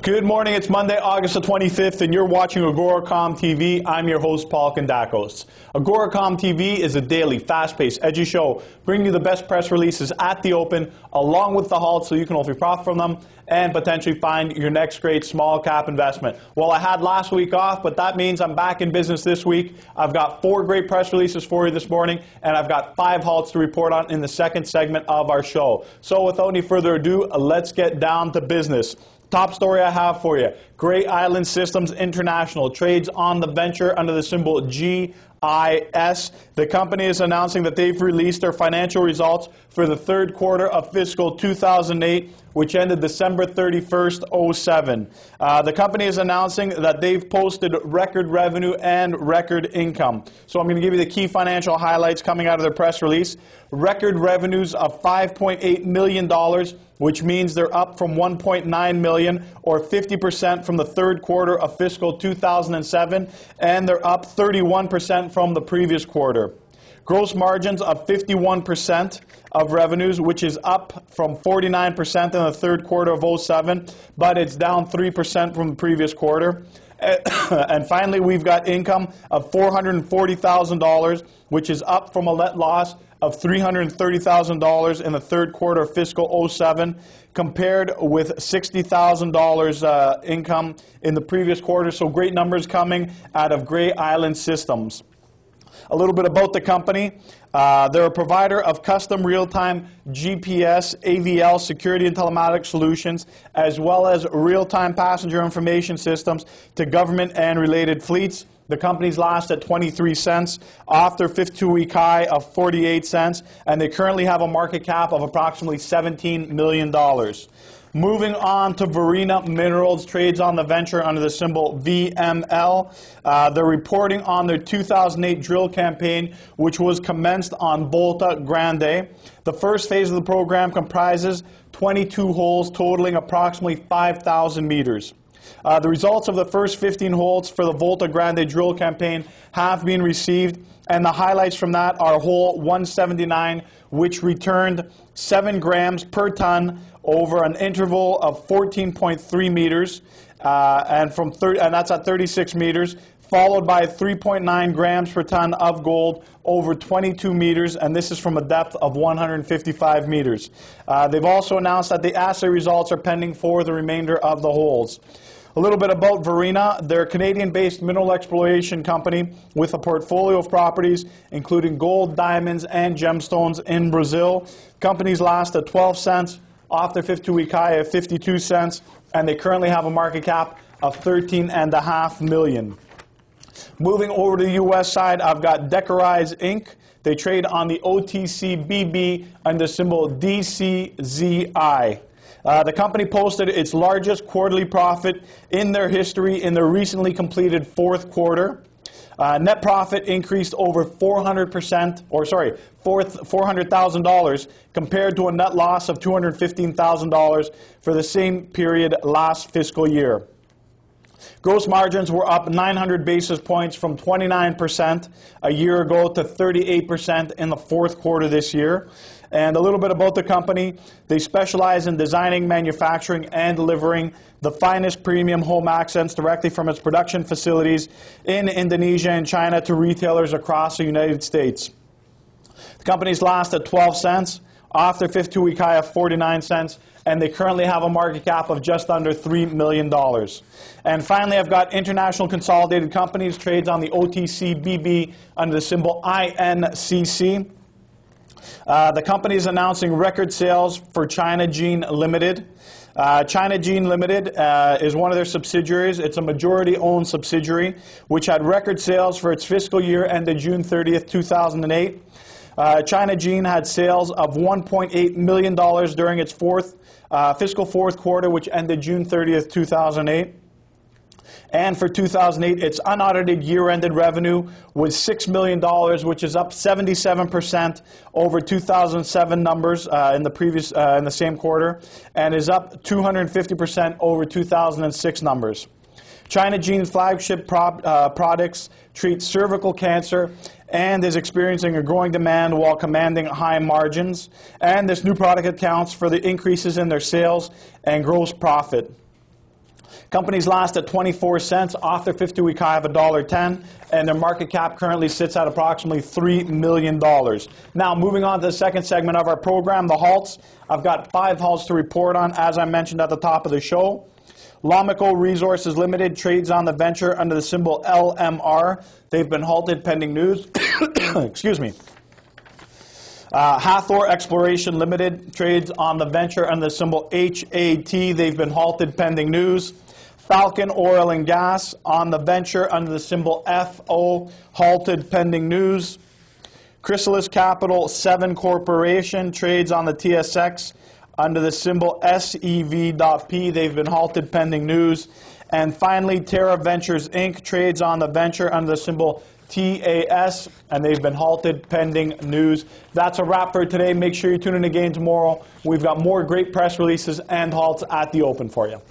Good morning, it's Monday, August the 25th, and you're watching AGORACOM TV. I'm your host, Paul Kondakos. AGORACOM TV is a daily, fast-paced, edgy show bringing you the best press releases at the open, along with the halt, so you can hopefully profit from them and potentially find your next great small cap investment. Well, I had last week off, but that means I'm back in business this week. I've got 4 great press releases for you this morning, and I've got 5 halts to report on in the second segment of our show. So without any further ado, let's get down to business. Top story I have for you. Gray Island Systems International trades on the venture under the symbol GIS. The company is announcing that they've released their financial results for the third quarter of fiscal 2008, which ended December 31st, 07. The company is announcing that they've posted record revenue and record income. So I'm going to give you the key financial highlights coming out of their press release. Record revenues of $5.8 million, which means they're up from $1.9 million, or 50% from the third quarter of fiscal 2007, and they're up 31% from the previous quarter. Gross margins of 51% of revenues, which is up from 49% in the third quarter of 07, but it's down 3% from the previous quarter. And finally, we've got income of $440,000, which is up from a net loss of $330,000 in the third quarter of fiscal 07, compared with $60,000 income in the previous quarter. So great numbers coming out of Gray Island Systems. A little bit about the company. They're a provider of custom real-time GPS, AVL, security and telematics solutions, as well as real-time passenger information systems to government and related fleets. The company's last at 23 cents, off their 52-week high of 48 cents, and they currently have a market cap of approximately $17 million. Moving on to Verena Minerals, trades on the venture under the symbol VML. They're reporting on their 2008 drill campaign, which was commenced on Volta Grande. The first phase of the program comprises 22 holes totaling approximately 5,000 meters. The results of the first 15 holes for the Volta Grande drill campaign have been received, and the highlights from that are hole 179, which returned 7 grams per ton over an interval of 14.3 meters, and that's at 36 meters, followed by 3.9 grams per ton of gold over 22 meters, and this is from a depth of 155 meters. They've also announced that the assay results are pending for the remainder of the holes. A little bit about Verena. They're a Canadian-based mineral exploration company with a portfolio of properties including gold, diamonds, and gemstones in Brazil. Company's last at 12 cents, off their 52-week high of 52 cents, and they currently have a market cap of $13.5 million. Moving over to the U.S. side, I've got Decorize, Inc. They trade on the OTC BB under the symbol DCZI. The company posted its largest quarterly profit in their history in their recently completed fourth quarter. Net profit increased over $400,000 compared to a net loss of $215,000 for the same period last fiscal year. Gross margins were up 900 basis points from 29% a year ago to 38% in the fourth quarter this year. And a little bit about the company. They specialize in designing, manufacturing, and delivering the finest premium home accents directly from its production facilities in Indonesia and China to retailers across the United States. The company's last at 12 cents, off their 52-week high of 49 cents, and they currently have a market cap of just under $3 million. And finally, I've got International Consolidated Companies, trades on the OTC BB under the symbol INCC. The company is announcing record sales for China Gene Limited. China Gene Limited is one of their subsidiaries. It's a majority-owned subsidiary, which had record sales for its fiscal year ended June 30th, 2008. China Gene had sales of $1.8 million during its fiscal fourth quarter, which ended June 30th, 2008. And for 2008, its unaudited year-ended revenue was $6 million, which is up 77% over 2007 numbers in the same quarter, and is up 250% over 2006 numbers. China Gene's flagship products treat cervical cancer and is experiencing a growing demand while commanding high margins. And this new product accounts for the increases in their sales and gross profit. Companies last at 24 cents off their 50-week high of $1.10, and their market cap currently sits at approximately $3 million. Now, moving on to the second segment of our program, the halts. I've got 5 halts to report on, as I mentioned at the top of the show. Lamico Resources Limited trades on the venture under the symbol LMR. They've been halted pending news. Excuse me. Hathor Exploration Limited trades on the venture under the symbol HAT. They've been halted pending news. Falcon Oil and Gas on the venture under the symbol FO, halted pending news. Chrysalis Capital 7 Corporation trades on the TSX under the symbol SEV.P. They've been halted pending news. And finally, Terra Ventures Inc. trades on the venture under the symbol TAS, and they've been halted pending news. That's a wrap for today. Make sure you tune in again tomorrow. We've got more great press releases and halts at the open for you.